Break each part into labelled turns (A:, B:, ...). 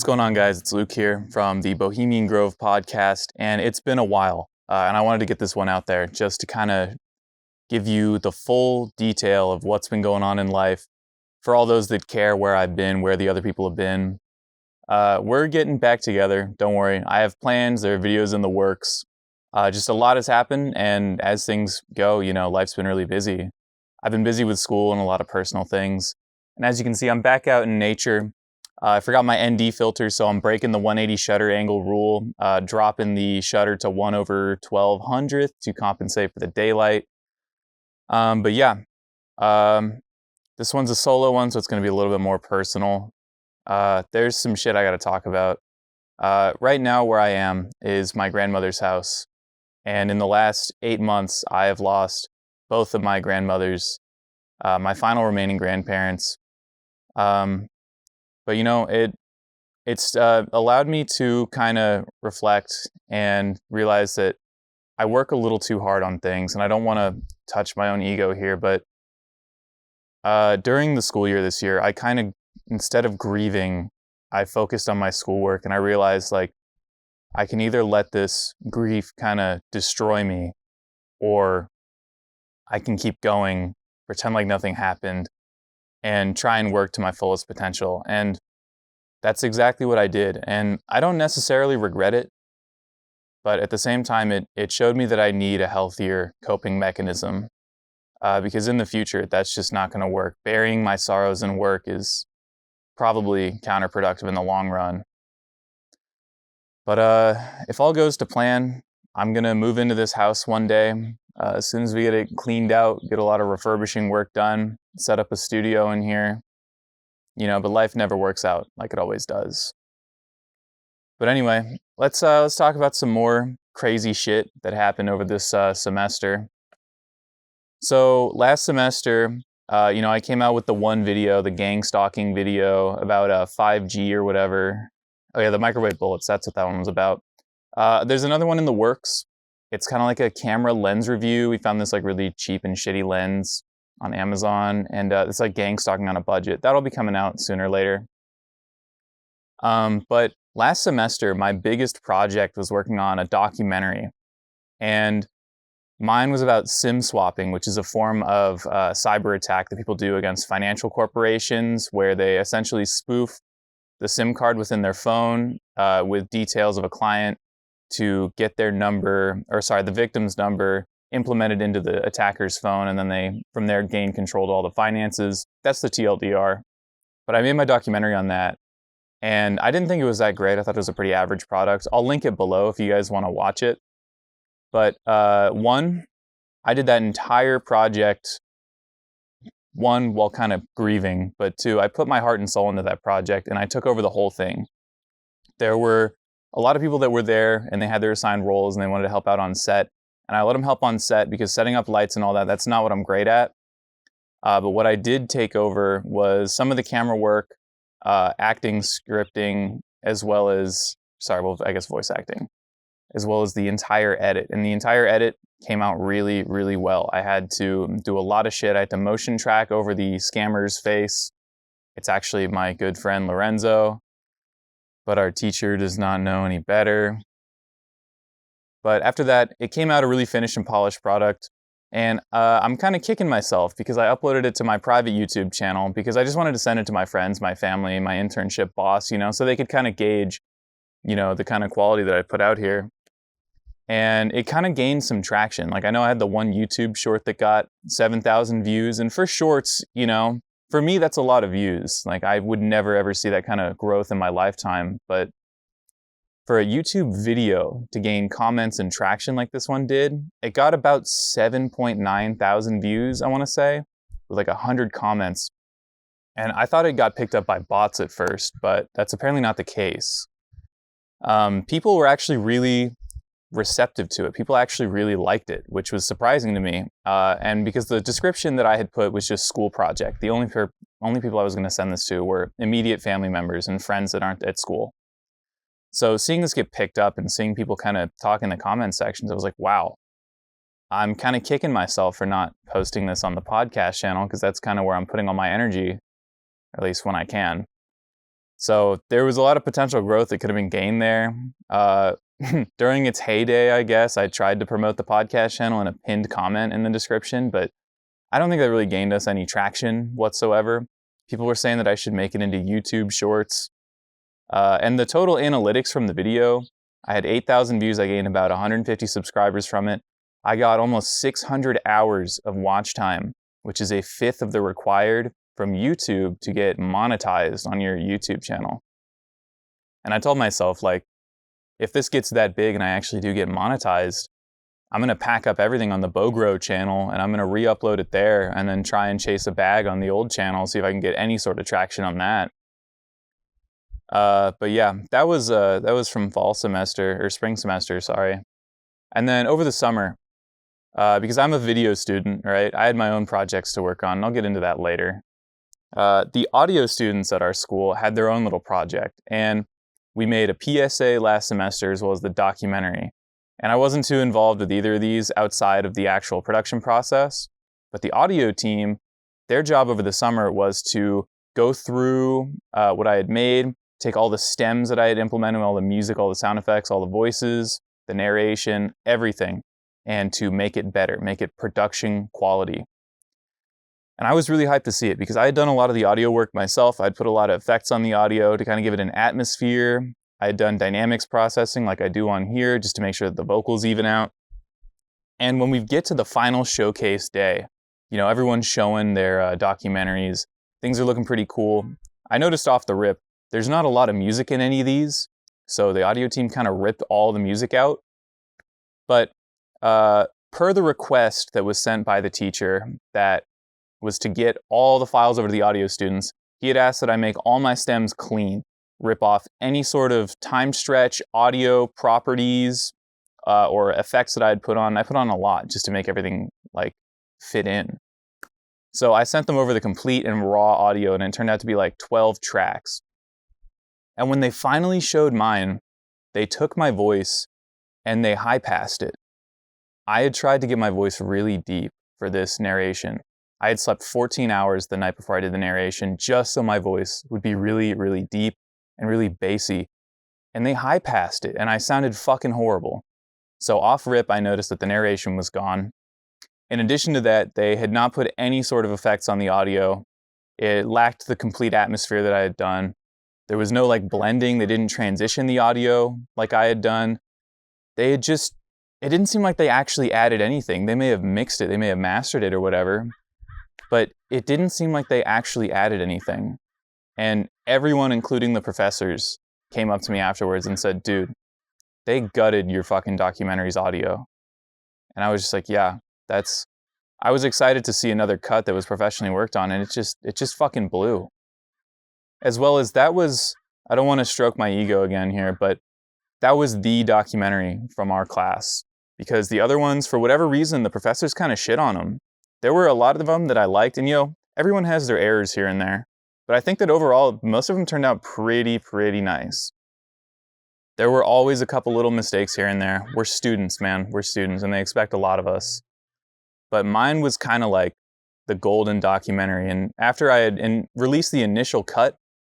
A: going on, guys? It's Luke here from the Bohemian Grove podcast, and it's been a while, and I wanted to get this one out there just to kind of give you the full detail of what's been going on in life for all those that care where I've been, where the other people have been. We're getting back together. Don't worry. I have plans. There are videos in the works. Just a lot has happened, and as things go, life's been really busy. I've been busy with school and a lot of personal things. And as you can see, I'm back out in nature. I forgot my ND filter, so I'm breaking the 180 shutter angle rule, dropping the shutter to 1/1200 to compensate for the daylight. But yeah, this one's a solo one, so it's going to be a little bit more personal. There's some shit I got to talk about. Right now, where I am is my grandmother's house. And in the last 8 months, I have lost both of my grandmothers, my final remaining grandparents. But it's allowed me to kind of reflect and realize that I work a little too hard on things, and I don't want to touch my own ego here, but during the school year this year, I kind of, instead of grieving, I focused on my schoolwork, and I realized I can either let this grief kind of destroy me, or I can keep going, pretend like nothing happened, and try and work to my fullest potential. And that's exactly what I did. And I don't necessarily regret it, but at the same time, it showed me that I need a healthier coping mechanism, because in the future, that's just not going to work. Burying my sorrows in work is probably counterproductive in the long run. But if all goes to plan, I'm going to move into this house one day. As soon as we get it cleaned out, get a lot of refurbishing work done, set up a studio in here, but life never works out like it always does. But anyway, let's talk about some more crazy shit that happened over this semester. So last semester, I came out with the one video, the gang stalking video about 5G or whatever. Oh yeah, the microwave bullets, that's what that one was about. There's another one in the works. It's kind of like a camera lens review. We found this really cheap and shitty lens on Amazon, and it's like gang stalking on a budget. That'll be coming out sooner or later. But last semester, my biggest project was working on a documentary, and mine was about SIM swapping, which is a form of cyber attack that people do against financial corporations, where they essentially spoof the SIM card within their phone with details of a client to get the victim's number implemented into the attacker's phone, and then they, from there, gain control to all the finances. That's the TLDR. But I made my documentary on that, and I didn't think it was that great. I thought it was a pretty average product. I'll link it below if you guys want to watch it. But one, I did that entire project, one, while kind of grieving, but two, I put my heart and soul into that project, and I took over the whole thing. There were a lot of people that were there, and they had their assigned roles, and they wanted to help out on set. And I let them help on set because setting up lights and all that, that's not what I'm great at. But what I did take over was some of the camera work, acting, scripting, as well as, voice acting, as well as the entire edit. And the entire edit came out really, really well. I had to do a lot of shit. I had to motion track over the scammer's face. It's actually my good friend Lorenzo, but our teacher does not know any better. But after that, it came out a really finished and polished product. And I'm kind of kicking myself because I uploaded it to my private YouTube channel because I just wanted to send it to my friends, my family, my internship boss, so they could kind of gauge, the kind of quality that I put out here. And it kind of gained some traction. I know I had the one YouTube short that got 7,000 views. And for shorts, for me, that's a lot of views. I would never, ever see that kind of growth in my lifetime. But for a YouTube video to gain comments and traction like this one did, it got about 7.9 thousand views, I want to say, with 100 comments. And I thought it got picked up by bots at first, but that's apparently not the case. People were actually really receptive to it. People actually really liked it, which was surprising to me. And because the description that I had put was just school project, the only people I was going to send this to were immediate family members and friends that aren't at school. So seeing this get picked up and seeing people kind of talk in the comment sections, I was like, wow, I'm kind of kicking myself for not posting this on the podcast channel because that's kind of where I'm putting all my energy, at least when I can. So there was a lot of potential growth that could have been gained there. During its heyday, I guess, I tried to promote the podcast channel in a pinned comment in the description, but I don't think that really gained us any traction whatsoever. People were saying that I should make it into YouTube Shorts. And the total analytics from the video, I had 8,000 views. I gained about 150 subscribers from it. I got almost 600 hours of watch time, which is a fifth of the required from YouTube to get monetized on your YouTube channel. And I told myself, like, if this gets that big and I actually do get monetized, I'm going to pack up everything on the BOGRO channel and I'm going to re-upload it there and then try and chase a bag on the old channel, see if I can get any sort of traction on that. But yeah, that was from fall semester, or spring semester, sorry. And then over the summer, because I'm a video student, right, I had my own projects to work on, and I'll get into that later. The audio students at our school had their own little project, and we made a PSA last semester as well as the documentary. And I wasn't too involved with either of these outside of the actual production process, but the audio team, their job over the summer was to go through what I had made, take all the stems that I had implemented, all the music, all the sound effects, all the voices, the narration, everything, and to make it better, make it production quality. And I was really hyped to see it because I had done a lot of the audio work myself. I'd put a lot of effects on the audio to kind of give it an atmosphere. I had done dynamics processing like I do on here just to make sure that the vocals even out. And when we get to the final showcase day, you know, everyone's showing their documentaries. Things are looking pretty cool. I noticed off the rip, there's not a lot of music in any of these, so the audio team kind of ripped all the music out. But per the request that was sent by the teacher that was to get all the files over to the audio students, he had asked that I make all my stems clean, rip off any sort of time stretch, audio properties, or effects that I had put on. I put on a lot just to make everything like fit in. So I sent them over the complete and raw audio, and it turned out to be like 12 tracks. And when they finally showed mine, they took my voice and they high-passed it. I had tried to get my voice really deep for this narration. I had slept 14 hours the night before I did the narration just so my voice would be really, really deep and really bassy. And they high-passed it, and I sounded fucking horrible. So off rip, I noticed that the narration was gone. In addition to that, they had not put any sort of effects on the audio. It lacked the complete atmosphere that I had done. There was no like blending. They didn't transition the audio like I had done. They had just, it didn't seem like they actually added anything. They may have mixed it, they may have mastered it or whatever, but it didn't seem like they actually added anything. And everyone, including the professors, came up to me afterwards and said, dude, they gutted your fucking documentary's audio. And I was just like, yeah, I was excited to see another cut that was professionally worked on, and it just fucking blew. As well as that was, I don't want to stroke my ego again here, but that was the documentary from our class. Because the other ones, for whatever reason, the professors kind of shit on them. There were a lot of them that I liked, and you know, everyone has their errors here and there. But I think that overall, most of them turned out pretty nice. There were always a couple little mistakes here and there. We're students, man. We're students, and they expect a lot of us. But mine was kind of like the golden documentary. And after I had released the initial cut,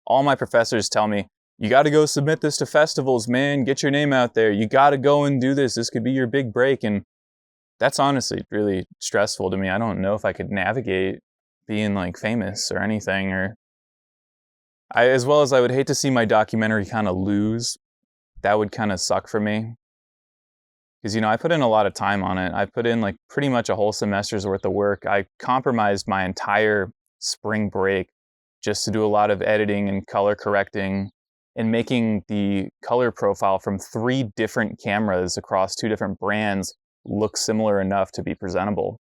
A: all my professors tell me, you got to go submit this to festivals, man. Get your name out there. You got to go and do this. This could be your big break. And that's honestly really stressful to me. I don't know if I could navigate being like famous or anything. Or as well as I would hate to see my documentary kind of lose. That would kind of suck for me. Because, you know, I put in a lot of time on it. I put in like pretty much a whole semester's worth of work. I compromised my entire spring break just to do a lot of editing and color correcting and making the color profile from 3 different cameras across 2 different brands look similar enough to be presentable.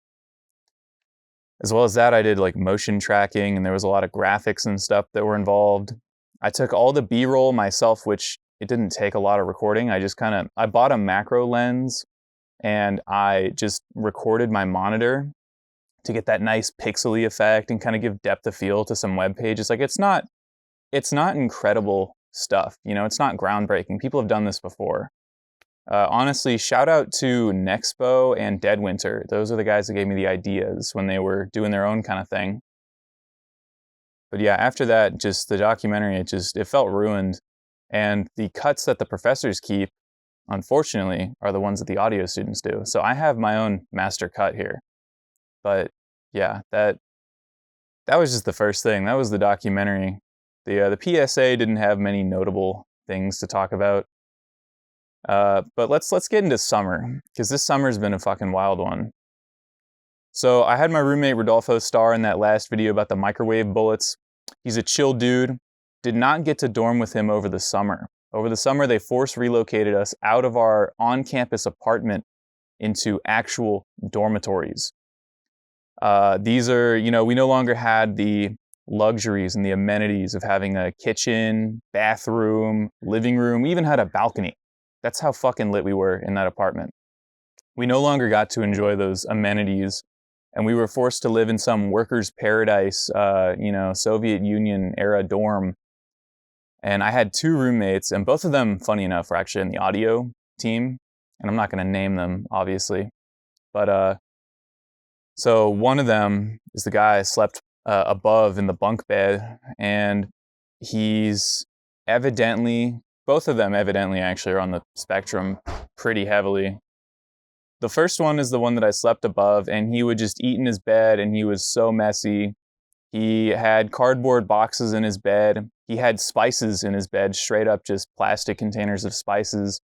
A: As well as that, I did like motion tracking, and there was a lot of graphics and stuff that were involved. I took all the B-roll myself, which it didn't take a lot of recording. I bought a macro lens and I just recorded my monitor to get that nice pixely effect and kind of give depth of field to some web pages. Like it's not incredible stuff, you know, it's not groundbreaking. People have done this before. Honestly, shout out to Nexpo and Deadwinter. Those are the guys that gave me the ideas when they were doing their own kind of thing. But yeah, after that, just the documentary, it felt ruined. And the cuts that the professors keep, unfortunately, are the ones that the audio students do. So I have my own master cut here. But yeah, that was just the first thing. That was the documentary. The PSA didn't have many notable things to talk about. But let's get into summer, because this summer's been a fucking wild one. So I had my roommate Rodolfo star in that last video about the microwave bullets. He's a chill dude. Did not get to dorm with him over the summer. Over the summer, they force relocated us out of our on-campus apartment into actual dormitories. These are, we no longer had the luxuries and the amenities of having a kitchen, bathroom, living room. We even had a balcony. That's how fucking lit we were in that apartment. We no longer got to enjoy those amenities, and we were forced to live in some workers' paradise, Soviet Union era dorm. And I had two roommates, and both of them, funny enough, were actually in the audio team. And I'm not going to name them, obviously. But so one of them is the guy I slept above in the bunk bed, and he's both of them evidently actually are on the spectrum pretty heavily. The first one is the one that I slept above, and he would just eat in his bed, and he was so messy. He had cardboard boxes in his bed. He had spices in his bed, straight up just plastic containers of spices.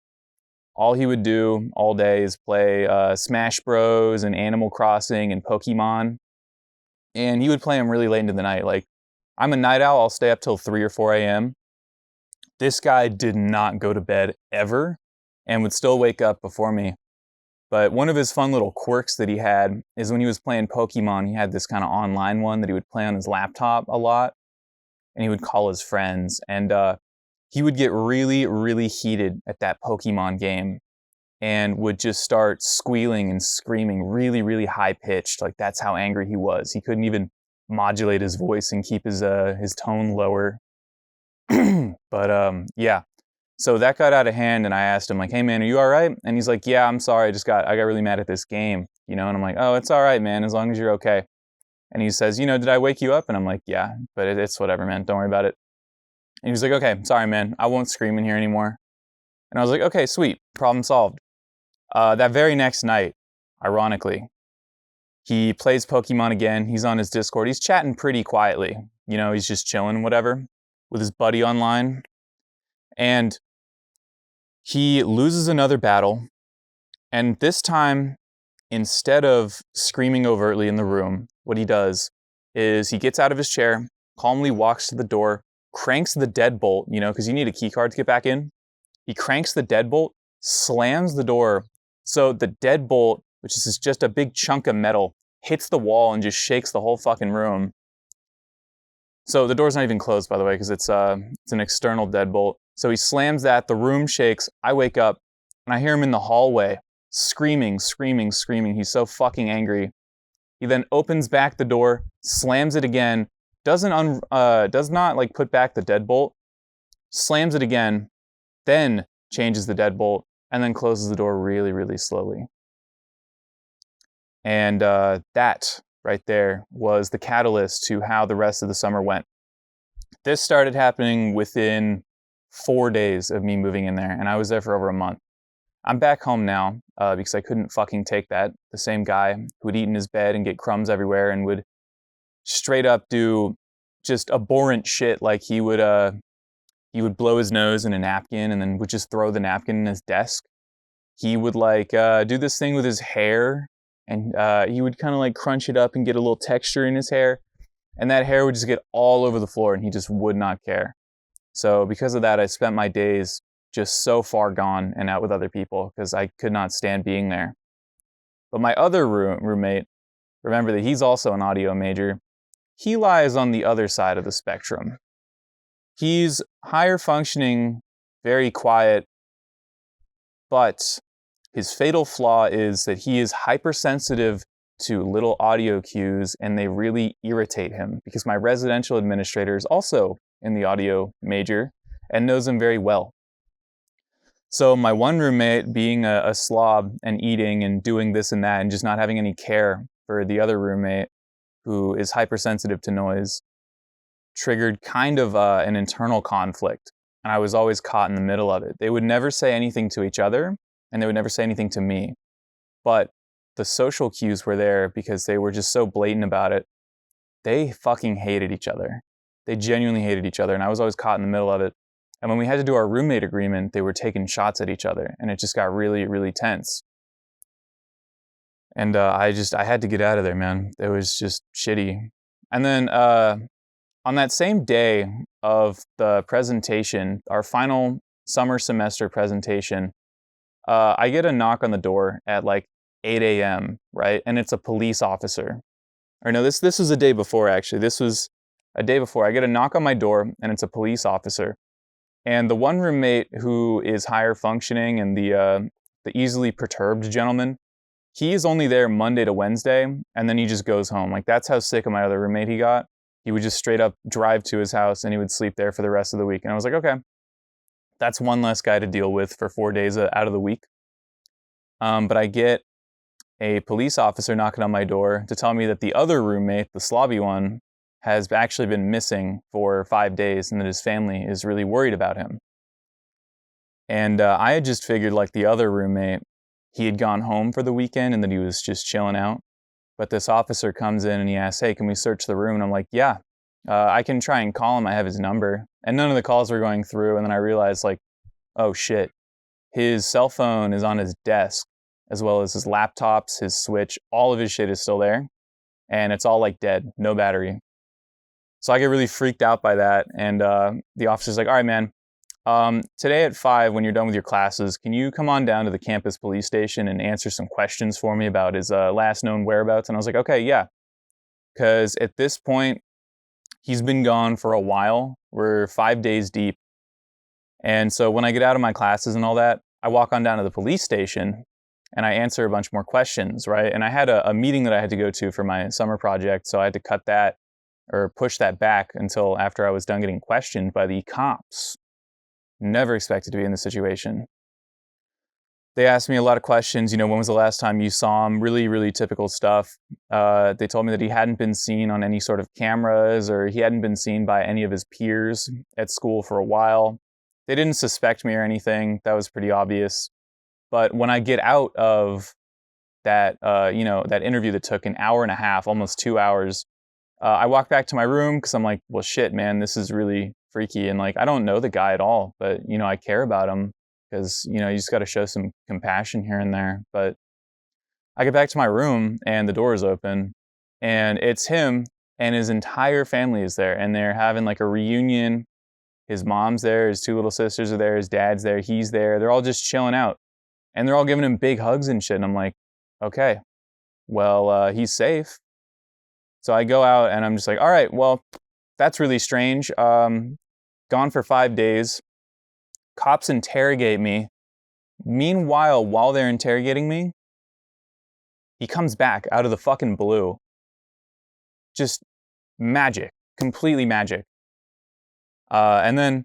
A: All he would do all day is play Smash Bros. And Animal Crossing and Pokemon. And he would play them really late into the night. Like, I'm a night owl, I'll stay up till 3 or 4 a.m. This guy did not go to bed ever and would still wake up before me. But one of his fun little quirks that he had is when he was playing Pokemon, he had this kind of online one that he would play on his laptop a lot. And he would call his friends. And he would get really, really heated at that Pokemon game and would just start squealing and screaming really, really high-pitched. Like, that's how angry he was. He couldn't even modulate his voice and keep his tone lower. But yeah. So that got out of hand, and I asked him, like, hey, man, are you all right? And he's like, yeah, I'm sorry. I got really mad at this game, And I'm like, oh, it's all right, man, as long as you're okay. And he says, did I wake you up? And I'm like, yeah, but it's whatever, man. Don't worry about it. And he was like, okay, sorry, man. I won't scream in here anymore. And I was like, okay, sweet. Problem solved. That very next night, ironically, he plays Pokemon again. He's on his Discord. He's chatting pretty quietly. He's just chilling, whatever, with his buddy online. And he loses another battle. And this time, instead of screaming overtly in the room, what he does is he gets out of his chair, calmly walks to the door, cranks the deadbolt, because you need a key card to get back in. He cranks the deadbolt, slams the door. So the deadbolt, which is just a big chunk of metal, hits the wall and just shakes the whole fucking room. So the door's not even closed, by the way, because it's an external deadbolt. So he slams that, the room shakes, I wake up, and I hear him in the hallway, screaming, screaming, screaming. He's so fucking angry. He then opens back the door, slams it again, does not like put back the deadbolt, slams it again, then changes the deadbolt, and then closes the door really, really slowly. And that right there was the catalyst to how the rest of the summer went. This started happening within 4 days of me moving in there, and I was there for over a month. I'm back home now because I couldn't fucking take that. The same guy who would eat in his bed and get crumbs everywhere and would straight up do just abhorrent shit, like he would blow his nose in a napkin and then would just throw the napkin in his desk. He would do this thing with his hair, and he would kind of crunch it up and get a little texture in his hair, and that hair would just get all over the floor, and he just would not care. So because of that, I spent my days just so far gone and out with other people because I could not stand being there. But my other roommate, remember that he's also an audio major, he lies on the other side of the spectrum. He's higher functioning, very quiet, but his fatal flaw is that he is hypersensitive to little audio cues, and they really irritate him because my residential administrator is also in the audio major and knows him very well. So my one roommate, being a slob and eating and doing this and that and just not having any care for the other roommate who is hypersensitive to noise, triggered kind of an internal conflict. And I was always caught in the middle of it. They would never say anything to each other, and they would never say anything to me. But the social cues were there because they were just so blatant about it. They fucking hated each other. They genuinely hated each other, and I was always caught in the middle of it. And when we had to do our roommate agreement, they were taking shots at each other, and it just got really, really tense. And I had to get out of there, man. It was just shitty. And then on that same day of the presentation, our final summer semester presentation, I get a knock on the door at like 8 a.m., right? And it's a police officer. Or no, this was a day before, actually. This was a day before. I get a knock on my door, and it's a police officer. And the one roommate who is higher functioning and the easily perturbed gentleman, he is only there Monday to Wednesday, and then he just goes home. Like, that's how sick of my other roommate he got. He would just straight up drive to his house, and he would sleep there for the rest of the week. And I was like, okay, that's one less guy to deal with for 4 days out of the week. But I get a police officer knocking on my door to tell me that the other roommate, the slobby one, has actually been missing for 5 days and that his family is really worried about him. And I had just figured, like, the other roommate, he had gone home for the weekend and that he was just chilling out. But this officer comes in and he asks, hey, can we search the room? And I'm like, yeah, I can try and call him. I have his number. And none of the calls were going through. And then I realized, like, oh shit, his cell phone is on his desk, as well as his laptops, his Switch, all of his shit is still there. And it's all like dead, no battery. So I get really freaked out by that. And the officer's like, all right, man, today at 5, when you're done with your classes, can you come on down to the campus police station and answer some questions for me about his last known whereabouts? And I was like, okay, yeah. Because at this point, he's been gone for a while. We're 5 days deep. And so when I get out of my classes and all that, I walk on down to the police station and I answer a bunch more questions, right? And I had a meeting that I had to go to for my summer project, so I had to cut that or push that back until after I was done getting questioned by the cops. Never expected to be in this situation. They asked me a lot of questions. You know, when was the last time you saw him? Really, really typical stuff. They told me that he hadn't been seen on any sort of cameras, or he hadn't been seen by any of his peers at school for a while. They didn't suspect me or anything. That was pretty obvious. But when I get out of that, that interview that took an hour and a half, almost 2 hours, I walk back to my room because I'm like, well, shit, man, this is really freaky. And like, I don't know the guy at all, but, I care about him because, you just got to show some compassion here and there. But I get back to my room and the door is open and it's him and his entire family is there. And they're having like a reunion. His mom's there, his 2 little sisters are there, his dad's there, he's there. They're all just chilling out. And they're all giving him big hugs and shit. And I'm like, okay, well, he's safe. So I go out and I'm just like, all right, well, that's really strange. Gone for 5 days. Cops interrogate me. Meanwhile, while they're interrogating me, he comes back out of the fucking blue. Just magic, completely magic. And then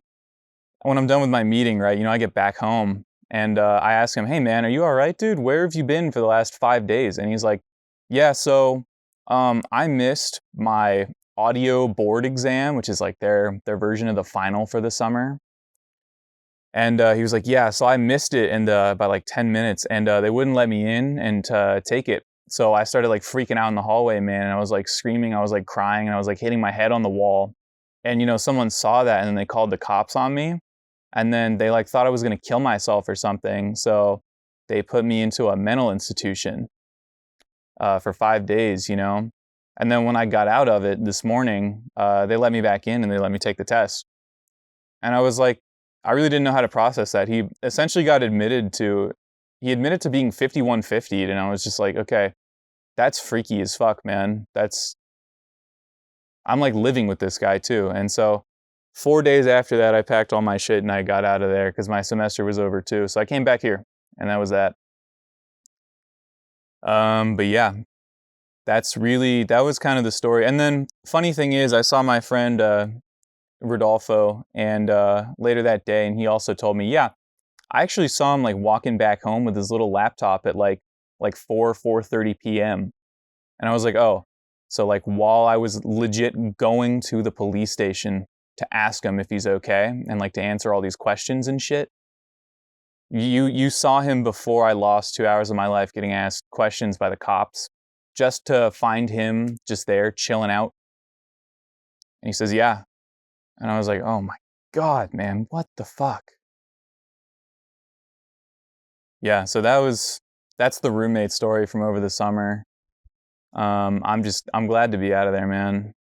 A: when I'm done with my meeting, right, I get back home and I ask him, hey man, are you all right, dude? Where have you been for the last 5 days? And he's like, yeah, so I missed my audio board exam, which is like their version of the final for the summer. And he was like, yeah, so I missed it by like 10 minutes and they wouldn't let me in and take it. So I started like freaking out in the hallway, man. And I was like screaming, I was like crying, and I was like hitting my head on the wall. And, someone saw that and then they called the cops on me. And then they like thought I was going to kill myself or something. So they put me into a mental institution for 5 days, And then when I got out of it this morning, they let me back in and they let me take the test. And I was like, I really didn't know how to process that. He essentially admitted to being 5150'd. And I was just like, okay, that's freaky as fuck, man. I'm like living with this guy too. And so 4 days after that, I packed all my shit and I got out of there because my semester was over too. So I came back here and that was that. But yeah, that was kind of the story. And then funny thing is, I saw my friend Rodolfo and later that day, and he also told me, yeah, I actually saw him like walking back home with his little laptop at like 4:30 p.m. And I was like, oh, So like while I was legit going to the police station to ask him if he's okay and like to answer all these questions and shit, you saw him before I lost 2 hours of my life getting asked questions by the cops, just to find him just there chilling out. And he says, yeah. And I was like, oh my God, man, what the fuck? Yeah, so that's the roommate story from over the summer. I'm glad to be out of there, man.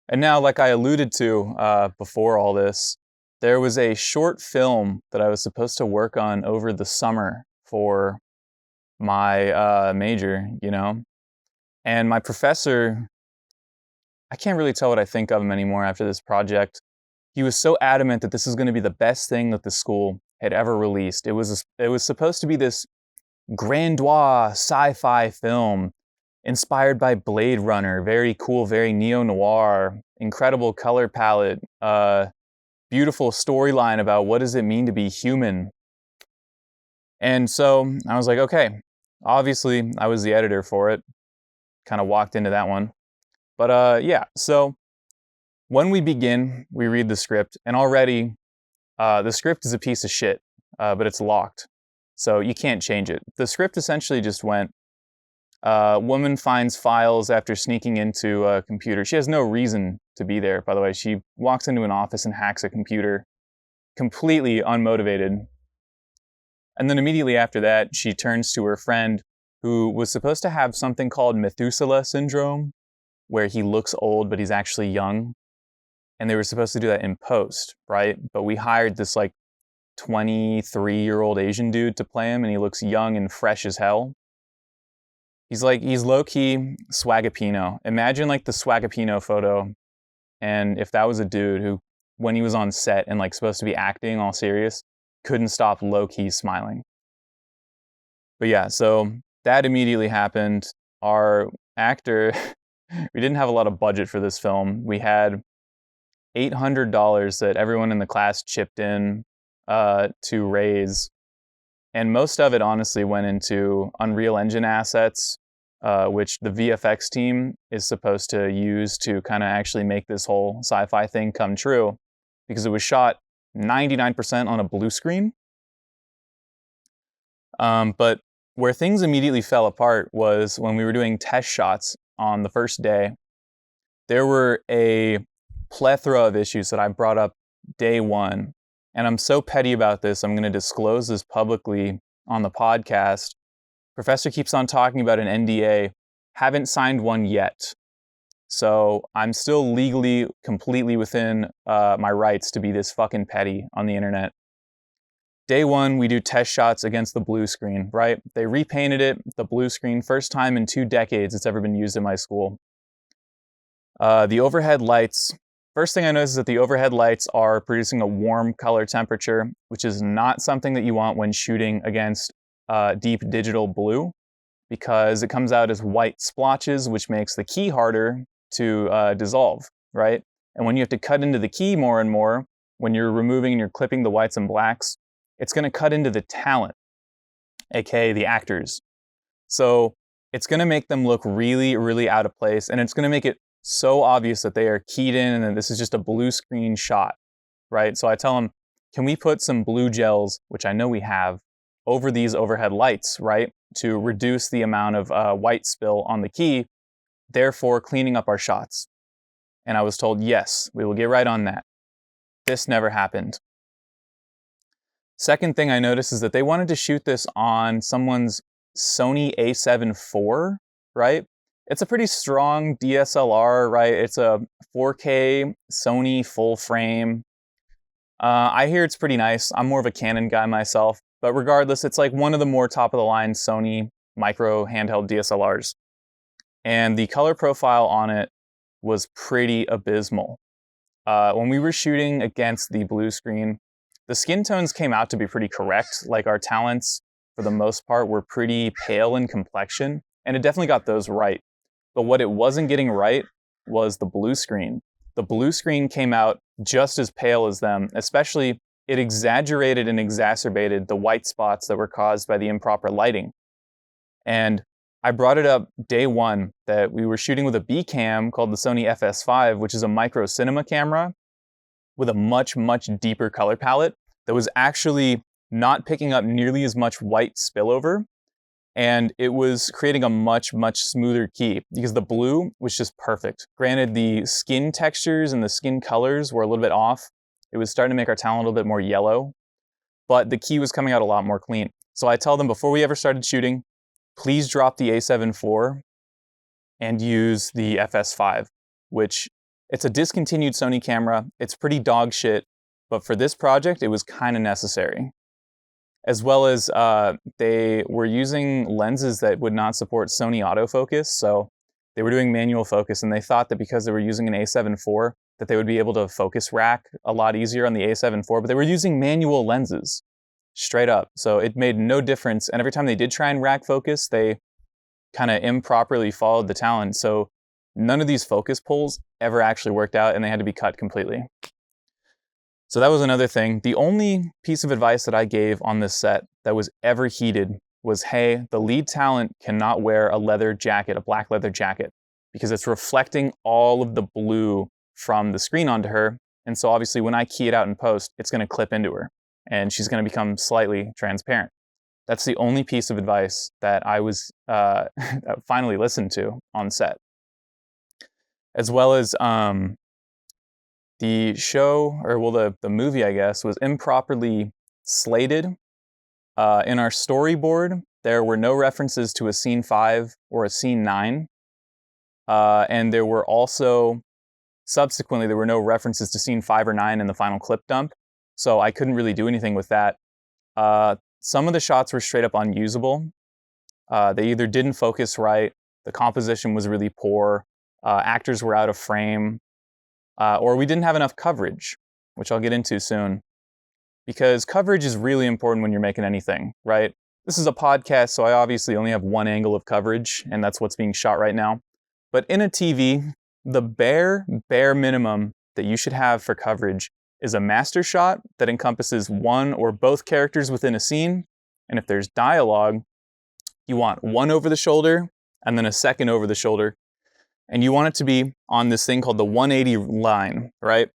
A: And now, like I alluded to before all this, there was a short film that I was supposed to work on over the summer for my major, you know? And my professor, I can't really tell what I think of him anymore after this project. He was so adamant that this is going to be the best thing that the school had ever released. It was supposed to be this grandiose sci-fi film inspired by Blade Runner, very cool, very neo-noir, incredible color palette, beautiful storyline about what does it mean to be human. And so I was like, okay, obviously I was the editor for it, kind of walked into that one. But yeah, so when we begin, we read the script, and already the script is a piece of shit, but it's locked, so you can't change it. The script essentially just went, woman finds files after sneaking into a computer. She has no reason to be there, by the way. She walks into an office and hacks a computer, completely unmotivated. And then immediately after that, she turns to her friend who was supposed to have something called Methuselah syndrome, where he looks old, but he's actually young. And they were supposed to do that in post, right? But we hired this like 23-year-old Asian dude to play him, and he looks young and fresh as hell. He's low-key Swagapino. Imagine like the Swagapino photo, and if that was a dude who, when he was on set and like supposed to be acting all serious, couldn't stop low-key smiling. But yeah, so that immediately happened. Our actor, we didn't have a lot of budget for this film. We had $800 that everyone in the class chipped in to raise. And most of it honestly went into Unreal Engine assets, which the VFX team is supposed to use to kind of actually make this whole sci-fi thing come true, because it was shot 99% on a blue screen. But where things immediately fell apart was when we were doing test shots on the first day. There were a plethora of issues that I brought up day one. And I'm so petty about this, I'm going to disclose this publicly on the podcast. Professor keeps on talking about an NDA. Haven't signed one yet. So I'm still legally completely within my rights to be this fucking petty on the internet. Day one, we do test shots against the blue screen, right? They repainted it, the blue screen, first time in 2 decades it's ever been used in my school. The overhead lights, first thing I noticed is that the overhead lights are producing a warm color temperature, which is not something that you want when shooting against deep digital blue, because it comes out as white splotches, which makes the key harder to dissolve, right? And when you have to cut into the key more and more, when you're removing and you're clipping the whites and blacks, it's going to cut into the talent, aka the actors. So it's going to make them look really, really out of place, and it's going to make it so obvious that they are keyed in and that this is just a blue screen shot, right? So I tell them, can we put some blue gels, which I know we have, over these overhead lights, right? To reduce the amount of white spill on the key, therefore cleaning up our shots. And I was told, yes, we will get right on that. This never happened. Second thing I noticed is that they wanted to shoot this on someone's Sony a7 IV, right? It's a pretty strong DSLR, right? It's a 4K Sony full frame. I hear it's pretty nice. I'm more of a Canon guy myself, but regardless, it's like one of the more top of the line Sony micro handheld DSLRs. And the color profile on it was pretty abysmal. When we were shooting against the blue screen, the skin tones came out to be pretty correct. Like our talents, for the most part, were pretty pale in complexion, and it definitely got those right. But what it wasn't getting right was the blue screen. The blue screen came out just as pale as them, especially it exaggerated and exacerbated the white spots that were caused by the improper lighting. And I brought it up day one that we were shooting with a B cam called the Sony FS5, which is a micro cinema camera with a much, much deeper color palette that was actually not picking up nearly as much white spillover. And it was creating a much, much smoother key because the blue was just perfect. Granted, the skin textures and the skin colors were a little bit off. It was starting to make our talent a little bit more yellow, but the key was coming out a lot more clean. So I tell them before we ever started shooting, please drop the A7 IV and use the FS5, which it's a discontinued Sony camera. It's pretty dog shit, but for this project, it was kind of necessary. As well as they were using lenses that would not support Sony autofocus, so they were doing manual focus, and they thought that because they were using an A7 IV, that they would be able to focus rack a lot easier on the A7 IV, but they were using manual lenses, straight up. So it made no difference, and every time they did try and rack focus, they kind of improperly followed the talent, so none of these focus pulls ever actually worked out, and they had to be cut completely. So that was another thing. The only piece of advice that I gave on this set that was ever heeded was, hey, the lead talent cannot wear a leather jacket, a black leather jacket, because it's reflecting all of the blue from the screen onto her. And so obviously when I key it out in post, it's gonna clip into her and she's gonna become slightly transparent. That's the only piece of advice that I was finally listened to on set. As well as the show, or well, the movie, I guess, was improperly slated. In our storyboard, there were no references to a scene 5 or a scene 9. And there were also, subsequently, there were no references to scene 5 or 9 in the final clip dump. So I couldn't really do anything with that. Some of the shots were straight up unusable. They either didn't focus right, the composition was really poor, actors were out of frame, or we didn't have enough coverage, which I'll get into soon. Because coverage is really important when you're making anything, right? This is a podcast, so I obviously only have one angle of coverage, and that's what's being shot right now. But in a TV, the bare minimum that you should have for coverage is a master shot that encompasses one or both characters within a scene, and if there's dialogue, you want one over the shoulder, and then a second over the shoulder, and you want it to be on this thing called the 180 line, right?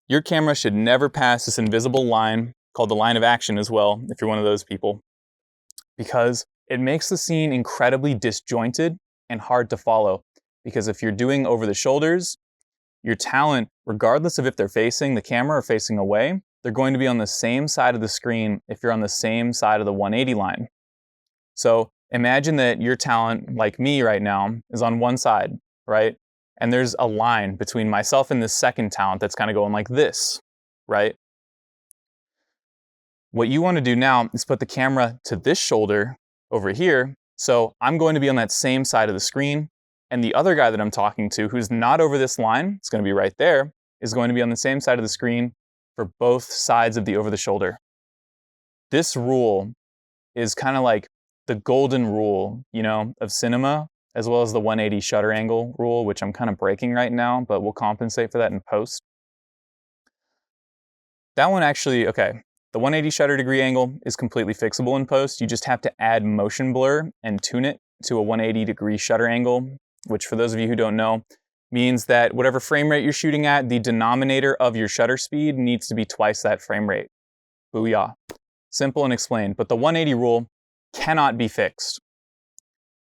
A: Your camera should never pass this invisible line, called the line of action as well, if you're one of those people, because it makes the scene incredibly disjointed and hard to follow. Because if you're doing over the shoulders, your talent, regardless of if they're facing the camera or facing away, they're going to be on the same side of the screen if you're on the same side of the 180 line. So imagine that your talent, like me right now, is on one side, right? And there's a line between myself and this second talent that's kind of going like this, right? What you want to do now is put the camera to this shoulder over here. So I'm going to be on that same side of the screen, and the other guy that I'm talking to, who's not over this line, it's going to be right there, is going to be on the same side of the screen for both sides of the over the shoulder. This rule is kind of like the golden rule, you know, of cinema, as well as the 180 shutter angle rule, which I'm kind of breaking right now, but we'll compensate for that in post. That one actually, okay, the 180 shutter degree angle is completely fixable in post. You just have to add motion blur and tune it to a 180 degree shutter angle, which for those of you who don't know, means that whatever frame rate you're shooting at, the denominator of your shutter speed needs to be twice that frame rate. Booyah. Simple and explained, but the 180 rule cannot be fixed.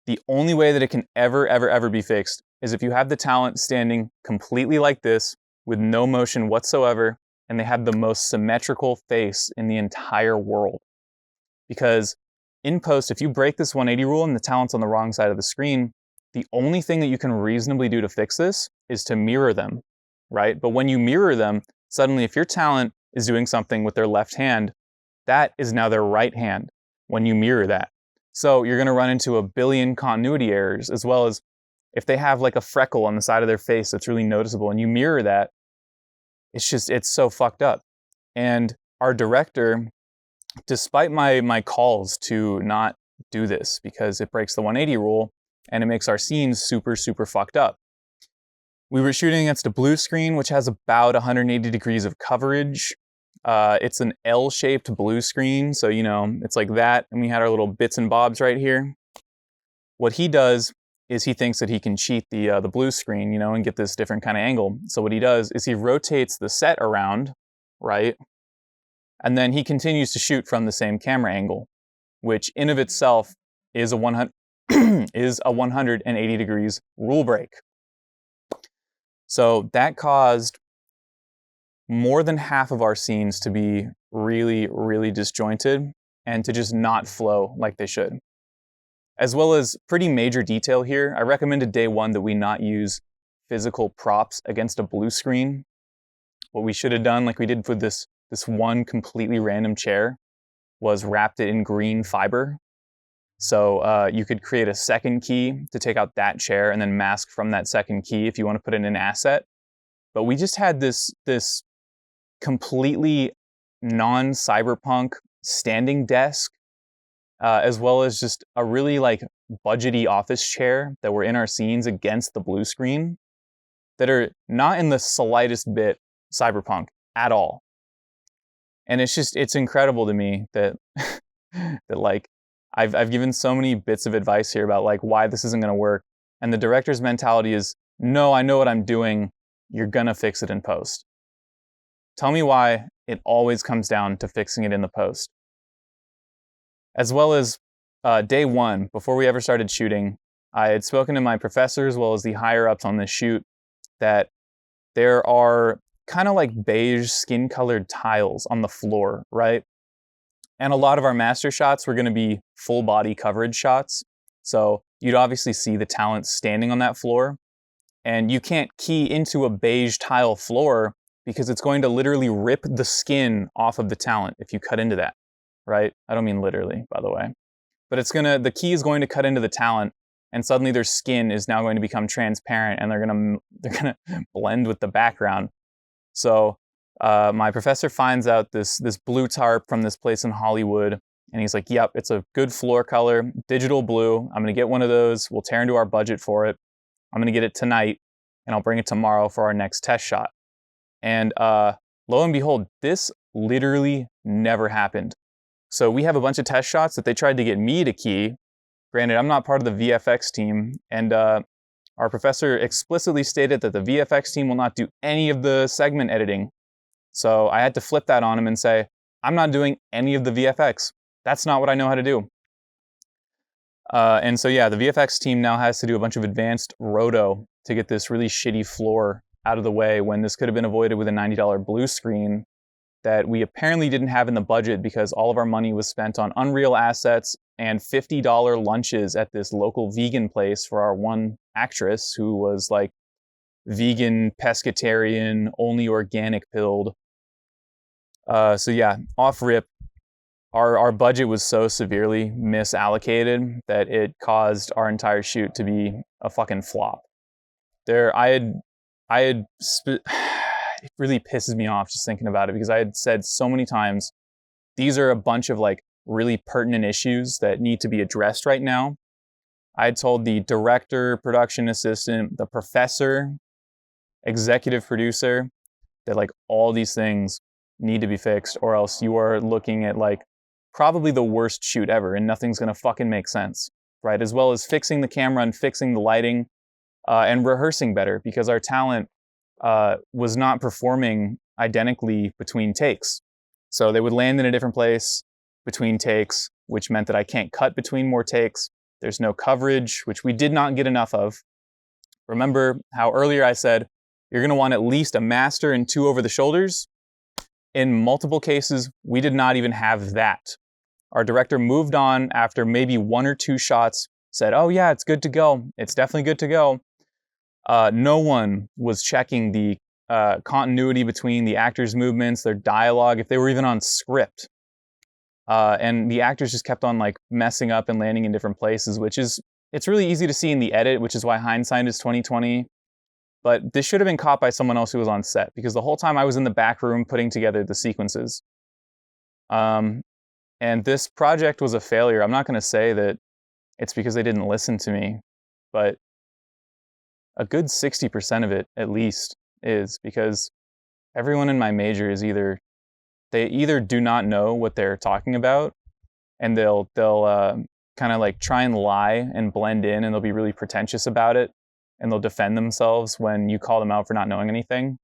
A: The only way that it can ever be fixed is if you have the talent standing completely like this with no motion whatsoever, and they have the most symmetrical face in the entire world. Because in post, if you break this 180 rule and the talent's on the wrong side of the screen, the only thing that you can reasonably do to fix this is to mirror them, right? But when you mirror them, suddenly if your talent is doing something with their left hand, that is now their right hand when you mirror that. So you're gonna run into a billion continuity errors, as well as if they have like a freckle on the side of their face that's really noticeable and you mirror that, it's so fucked up. And our director, despite my calls to not do this because it breaks the 180 rule and it makes our scenes super fucked up, we were shooting against a blue screen, which has about 180 degrees of coverage. It's an L-shaped blue screen, so you know, it's like that, and we had our little bits and bobs right here. what he does is he thinks that he can cheat the blue screen, you know, and get this different kind of angle. So what he does is he rotates the set around, right? And then he continues to shoot from the same camera angle, which in of itself is a 180 degrees rule break. So that caused more than half of our scenes to be really, really disjointed and to just not flow like they should. As well as pretty major detail here, I recommended day one that we not use physical props against a blue screen. What we should have done, like we did with this one completely random chair, was wrapped it in green fiber. So you could create a second key to take out that chair and then mask from that second key if you want to put in an asset. But we just had this completely non-cyberpunk standing desk, as well as just a really like budgety office chair that were in our scenes against the blue screen that are not in the slightest bit cyberpunk at all. And it's incredible to me that that like I've given so many bits of advice here about like why this isn't going to work, and the director's mentality is, no, I know what I'm doing, you're gonna fix it in post. Tell me why it always comes down to fixing it in the post. As well as day one, before we ever started shooting, I had spoken to my professor as well as the higher ups on this shoot that there are kind of like beige skin colored tiles on the floor, right? And a lot of our master shots were going to be full body coverage shots. So you'd obviously see the talent standing on that floor, and you can't key into a beige tile floor because it's going to literally rip the skin off of the talent if you cut into that, right? I don't mean literally, by the way. But the key is going to cut into the talent, and suddenly their skin is now going to become transparent, and they're gonna blend with the background. So my professor finds out this blue tarp from this place in Hollywood, and he's like, yep, it's a good floor color, digital blue. I'm gonna get one of those. We'll tear into our budget for it. I'm gonna get it tonight, and I'll bring it tomorrow for our next test shot. And lo and behold, this literally never happened. So we have a bunch of test shots that they tried to get me to key. Granted, I'm not part of the VFX team, and our professor explicitly stated that the VFX team will not do any of the segment editing. So I had to flip that on him and say, I'm not doing any of the VFX. That's not what I know how to do. And so yeah, the VFX team now has to do a bunch of advanced roto to get this really shitty floor out of the way, when this could have been avoided with a $90 blue screen that we apparently didn't have in the budget because all of our money was spent on Unreal assets and $50 lunches at this local vegan place for our one actress who was like vegan, pescatarian, only organic pilled. So yeah, off rip, our budget was so severely misallocated that it caused our entire shoot to be a fucking flop. It really pisses me off just thinking about it, because I had said so many times, these are a bunch of like really pertinent issues that need to be addressed right now. I had told the director, production assistant, the professor, executive producer that like all these things need to be fixed, or else you are looking at like probably the worst shoot ever and nothing's gonna fucking make sense, right? As well as fixing the camera and fixing the lighting and rehearsing better, because our talent was not performing identically between takes. So they would land in a different place between takes, which meant that I can't cut between more takes. There's no coverage, which we did not get enough of. Remember how earlier I said, you're gonna want at least a master and 2 over the shoulders? In multiple cases, we did not even have that. Our director moved on after maybe 1 or 2 shots, said, oh yeah, it's good to go. It's definitely good to go. No one was checking the continuity between the actors' movements, their dialogue, if they were even on script. And the actors just kept on like messing up and landing in different places, it's really easy to see in the edit, which is why hindsight is 20/20. But this should have been caught by someone else who was on set, because the whole time I was in the back room putting together the sequences. And this project was a failure. I'm not going to say that it's because they didn't listen to me, but a good 60% of it, at least, is because everyone in my major is they either do not know what they're talking about, and they'll kind of like try and lie and blend in, and they'll be really pretentious about it, and they'll defend themselves when you call them out for not knowing anything.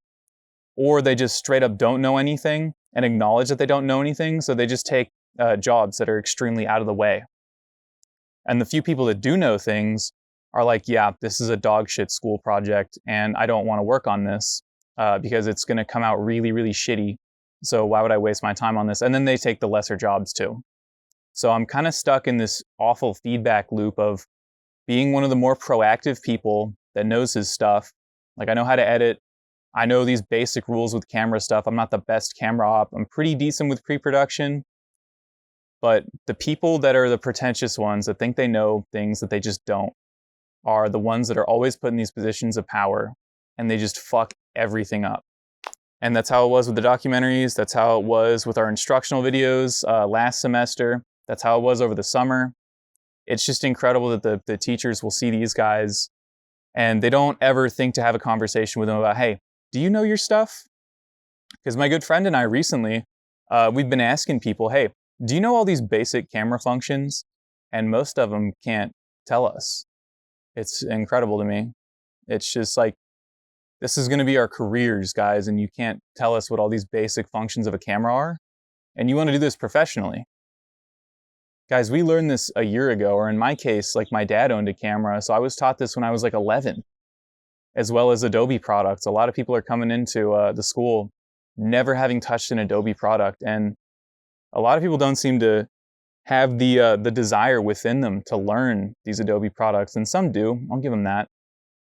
A: Or they just straight up don't know anything and acknowledge that they don't know anything, so they just take jobs that are extremely out of the way. And the few people that do know things are like, yeah, this is a dog shit school project, and I don't want to work on this because it's going to come out really, really shitty. So why would I waste my time on this? And then they take the lesser jobs too. So I'm kind of stuck in this awful feedback loop of being one of the more proactive people that knows his stuff. Like, I know how to edit. I know these basic rules with camera stuff. I'm not the best camera op. I'm pretty decent with pre-production. But the people that are the pretentious ones that think they know things that they just don't are the ones that are always put in these positions of power, and they just fuck everything up. And that's how it was with the documentaries. That's how it was with our instructional videos last semester. That's how it was over the summer. It's just incredible that the teachers will see these guys and they don't ever think to have a conversation with them about, hey, do you know your stuff? Because my good friend and I recently, we've been asking people, hey, do you know all these basic camera functions? And most of them can't tell us. It's incredible to me. It's just like, this is going to be our careers, guys, and you can't tell us what all these basic functions of a camera are? And you want to do this professionally. Guys, we learned this a year ago, or in my case, like my dad owned a camera, so I was taught this when I was like 11, as well as Adobe products. A lot of people are coming into the school never having touched an Adobe product, and a lot of people don't seem to have the desire within them to learn these Adobe products, and some do. I'll give them that.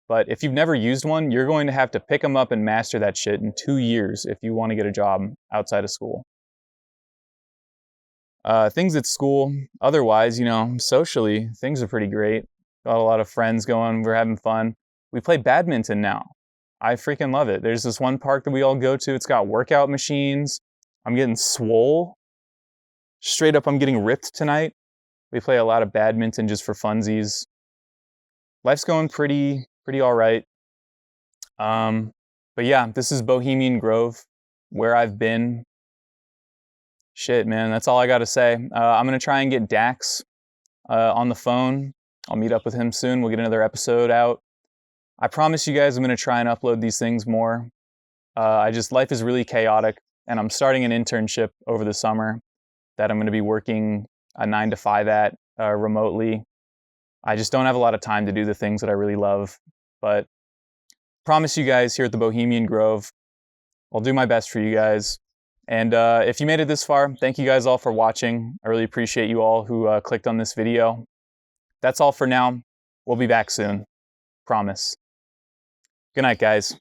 A: But if you've never used one, you're going to have to pick them up and master that shit in 2 years if you want to get a job outside of school. Things at school, otherwise, you know, socially, things are pretty great. Got a lot of friends going, we're having fun. We play badminton now. I freaking love it. There's this one park that we all go to. It's got workout machines. I'm getting swole. Straight up, I'm getting ripped tonight. We play a lot of badminton just for funsies. Life's going pretty all right. But yeah, this is Bohemian Grove, where I've been. Shit, man, that's all I got to say. I'm going to try and get Dax on the phone. I'll meet up with him soon. We'll get another episode out. I promise you guys I'm going to try and upload these things more. Life is really chaotic, and I'm starting an internship over the summer that I'm going to be working a 9 to 5 at remotely. I just don't have a lot of time to do the things that I really love. But promise you guys here at the Bohemian Grove, I'll do my best for you guys. And if you made it this far, thank you guys all for watching. I really appreciate you all who clicked on this video. That's all for now. We'll be back soon. Promise. Good night, guys.